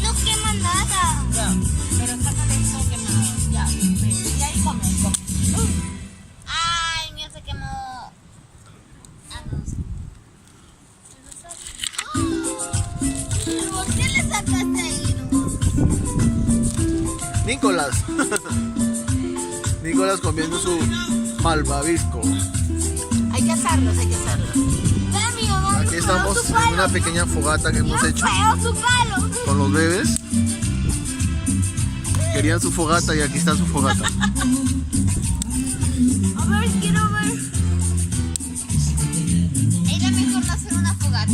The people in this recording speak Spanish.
No quema nada. Ya, pero sácale esto quemado. Ya, y ahí come, come. Ay, mío se quemó. Ah, no sé. ¿Por qué le sacaste ahí, no? Nicolás. Nicolás comiendo su malvavisco. Hay que hacerlos, hay que hacerlos. Ve, mío, no, Aquí estamos su en palo. una pequeña fogata que hemos hecho Feo su palo. con los bebés. Querían su fogata y aquí está su fogata. A ver, quiero ver. Era mejor no hacer una fogata.